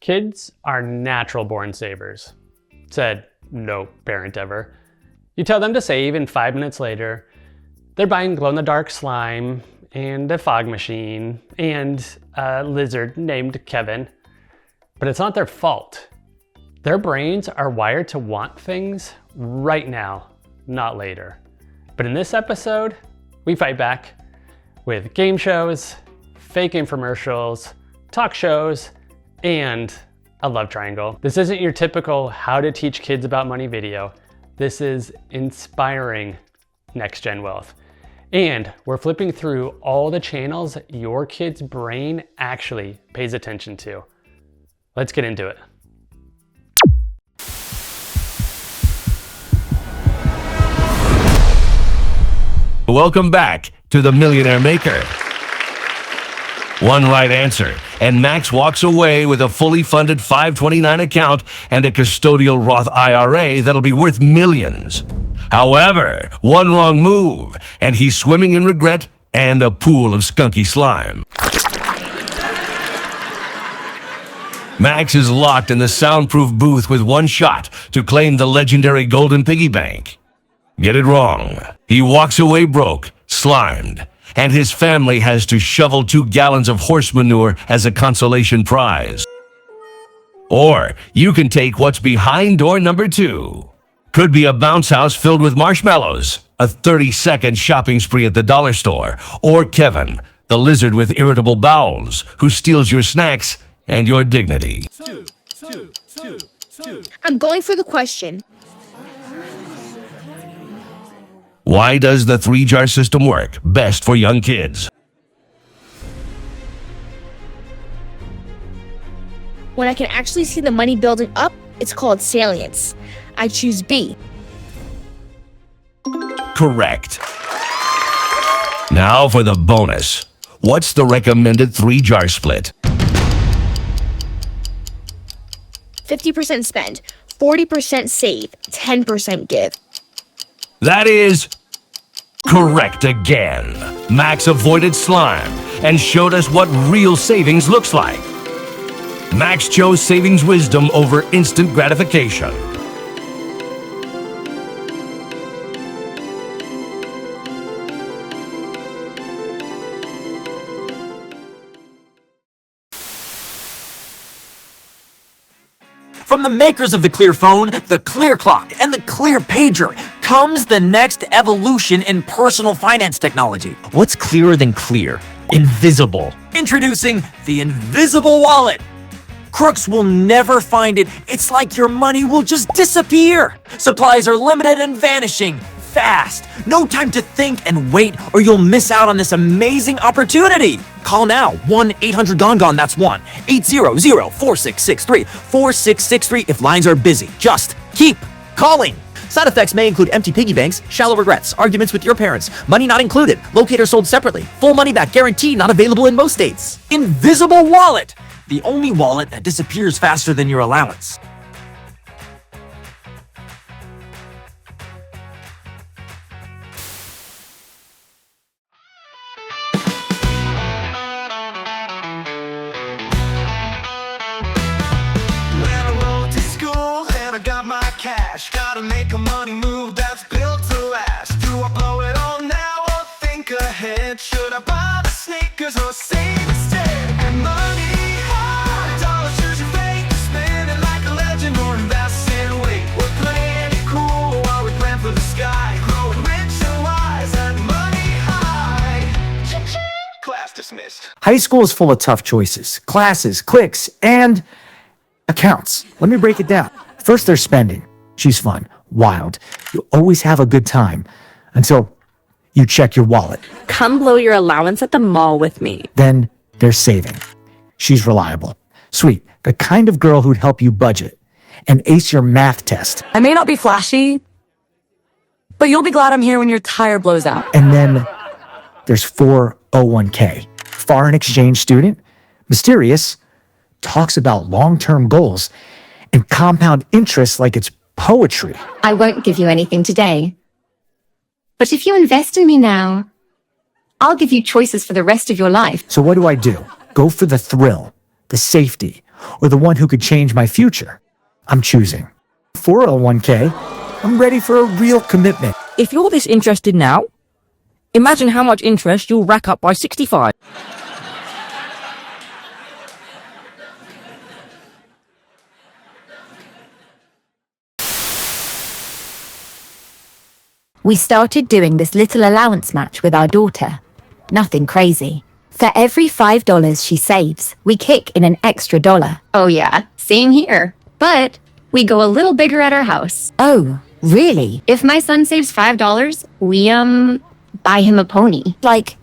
Kids are natural born savers, said no parent ever. You tell them to save and 5 minutes later, they're buying glow-in-the-dark slime and a fog machine and a lizard named Kevin. But it's not their fault. Their brains are wired to want things right now, not later. But in this episode, we fight back with game shows, fake infomercials, talk shows, and a love triangle. This isn't your typical how to teach kids about money video. This is inspiring next gen wealth. And we're flipping through all the channels your kid's brain actually pays attention to. Let's get into it. Welcome back to the Millionaire Maker. One right answer, and Max walks away with a fully funded 529 account and a custodial Roth IRA that'll be worth millions. However, one wrong move, and he's swimming in regret and a pool of skunky slime. Max is locked in the soundproof booth with one shot to claim the legendary golden piggy bank. Get it wrong. He walks away broke, slimed, and his family has to shovel 2 gallons of horse manure as a consolation prize. Or you can take what's behind door number 2. Could be a bounce house filled with marshmallows, a 30-second shopping spree at the dollar store, or Kevin, the lizard with irritable bowels, who steals your snacks and your dignity. I'm going for the question. Why does the 3-jar system work best for young kids? When I can actually see the money building up, it's called salience. I choose B. Correct. Now for the bonus. What's the recommended 3-jar split? 50% spend, 40% save, 10% give. That is correct again. Max avoided slime and showed us what real savings looks like. Max chose savings wisdom over instant gratification. From the makers of the Clear Phone, the Clear Clock, and the Clear Pager comes the next evolution in personal finance technology. What's clearer than clear? Invisible. Introducing the Invisible Wallet. Crooks will never find it. It's like your money will just disappear. Supplies are limited and vanishing fast. No time to think and wait, or you'll miss out on this amazing opportunity. Call now, 1-800-GONE-GONE, that's 1-800-4663-4663 if lines are busy. Just keep calling. Side effects may include empty piggy banks, shallow regrets, arguments with your parents, money not included, locator sold separately, full money back guarantee not available in most states. Invisible Wallet, the only wallet that disappears faster than your allowance. Gotta make a money move that's built to last. Do I blow it all now or think ahead? Should I buy the sneakers or save instead? And money high, dollars choose your fate. Spend it like a legend or invest and wait. We're playing it cool while we plan for the sky. Growing rich and wise at money high. Class dismissed. High school is full of tough choices, classes, cliques, and accounts. Let me break it down. First, there's spending. She's fun, wild. You always have a good time until you check your wallet. Come blow your allowance at the mall with me. Then there's saving. She's reliable, sweet, the kind of girl who'd help you budget and ace your math test. I may not be flashy, but you'll be glad I'm here when your tire blows out. And then there's 401k, foreign exchange student, mysterious, talks about long-term goals and compound interest like it's poetry. I won't give you anything today. But if you invest in me now, I'll give you choices for the rest of your life. So what do? Go for the thrill, the safety, or the one who could change my future? I'm choosing 401k. I'm ready for a real commitment. If you're this interested now, imagine how much interest you'll rack up by 65. We started doing this little allowance match with our daughter. Nothing crazy. For every $5 she saves, we kick in an extra $1. Oh yeah, same here. But we go a little bigger at our house. Oh, really? If my son saves $5, we, buy him a pony. Like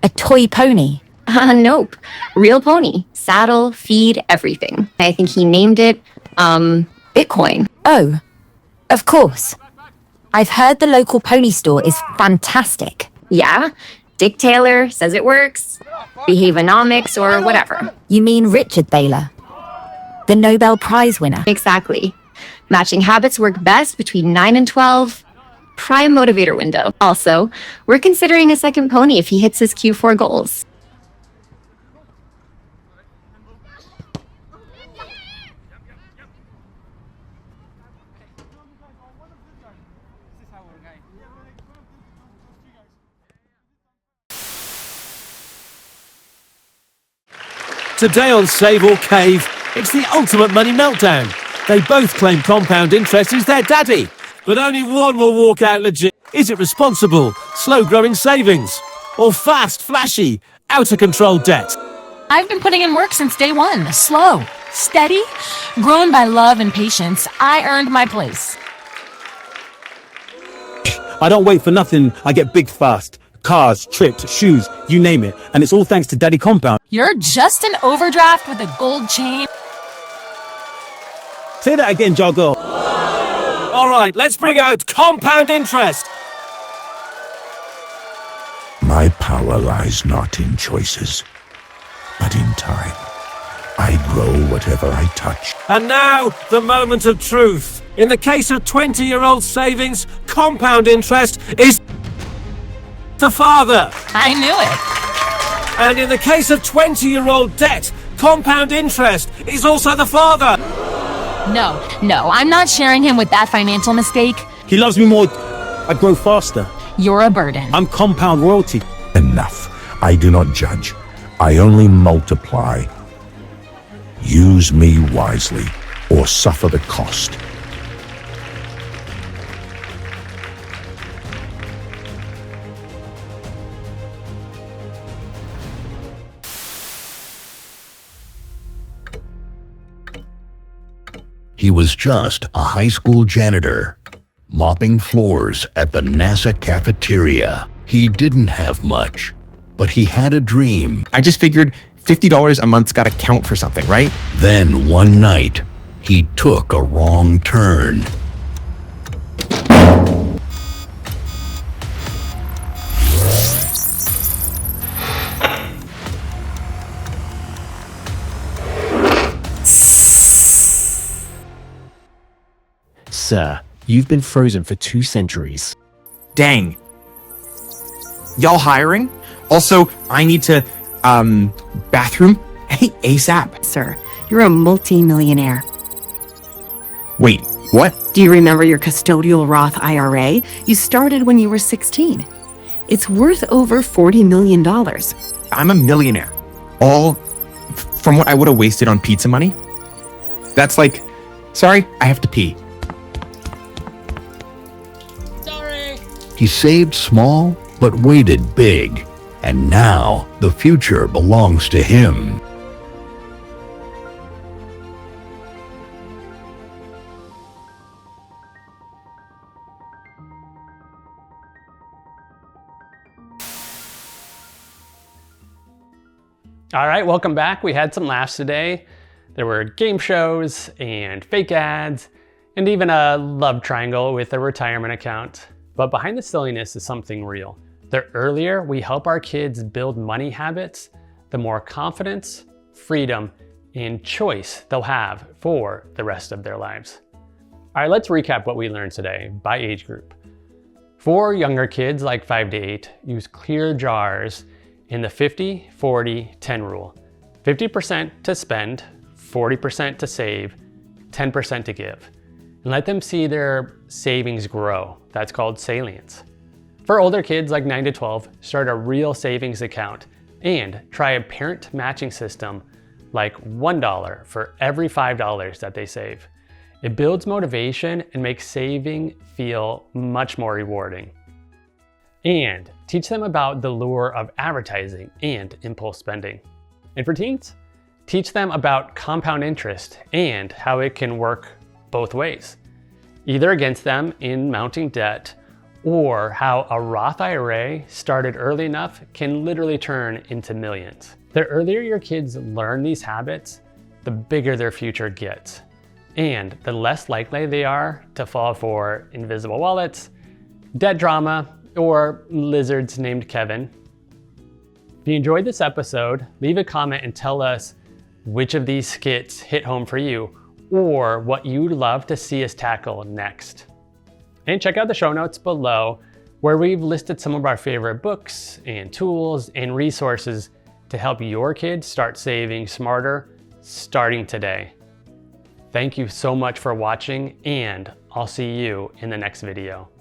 a toy pony? Nope. Real pony. Saddle, feed, everything. I think he named it, Bitcoin. Oh, of course. I've heard the local pony store is fantastic. Yeah, Dick Taylor says it works. Behaveonomics or whatever. You mean Richard Thaler, the Nobel Prize winner? Exactly. Matching habits work best between 9 and 12. Prime motivator window. Also, we're considering a second pony if he hits his Q4 goals. Today on Save or Cave, it's the ultimate money meltdown. They both claim compound interest is their daddy, but only one will walk out legit. Is it responsible, slow-growing savings, or fast, flashy, out-of-control debt? I've been putting in work since day one. Slow, steady, grown by love and patience. I earned my place. I don't wait for nothing. I get big fast. Cars, trips, shoes, you name it. And it's all thanks to Daddy Compound. You're just an overdraft with a gold chain. Say that again, Joggo. All right, let's bring out compound interest. My power lies not in choices, but in time. I grow whatever I touch. And now, the moment of truth. In the case of 20-year-old savings, compound interest is the father. I knew it. And in the case of 20-year-old debt, compound interest is also the father. No, I'm not sharing him with that financial mistake. He loves me more. I grow faster. You're a burden. I'm compound royalty. Enough. I do not judge. I only multiply. Use me wisely, or suffer the cost. He was just a high school janitor, mopping floors at the NASA cafeteria. He didn't have much, but he had a dream. I just figured $50 a month's gotta count for something, right? Then one night, he took a wrong turn. Sir, you've been frozen for 2 centuries. Dang. Y'all hiring? Also, I need to, bathroom? Hey, ASAP. Sir, you're a multi-millionaire. Wait, what? Do you remember your custodial Roth IRA? You started when you were 16. It's worth over $40 million. I'm a millionaire. All from what I would have wasted on pizza money? That's like, sorry, I have to pee. He saved small, but waited big. And now, the future belongs to him. All right, welcome back. We had some laughs today. There were game shows and fake ads, and even a love triangle with a retirement account. But behind the silliness is something real. The earlier we help our kids build money habits, the more confidence, freedom, and choice they'll have for the rest of their lives. All right, let's recap what we learned today by age group. For younger kids like 5 to 8, use clear jars in the 50, 40, 10 rule. 50% to spend, 40% to save, 10% to give, and let them see their savings grow. That's called salience. For older kids like 9 to 12, start a real savings account and try a parent matching system like $1 for every $5 that they save. It builds motivation and makes saving feel much more rewarding. And teach them about the lure of advertising and impulse spending. And for teens, teach them about compound interest and how it can work both ways, either against them in mounting debt, or how a Roth IRA started early enough can literally turn into millions. The earlier your kids learn these habits, the bigger their future gets, and the less likely they are to fall for invisible wallets, debt drama, or lizards named Kevin. If you enjoyed this episode, leave a comment and tell us which of these skits hit home for you, or what you'd love to see us tackle next. And check out the show notes below, where we've listed some of our favorite books and tools and resources to help your kids start saving smarter starting today. Thank you so much for watching, and I'll see you in the next video.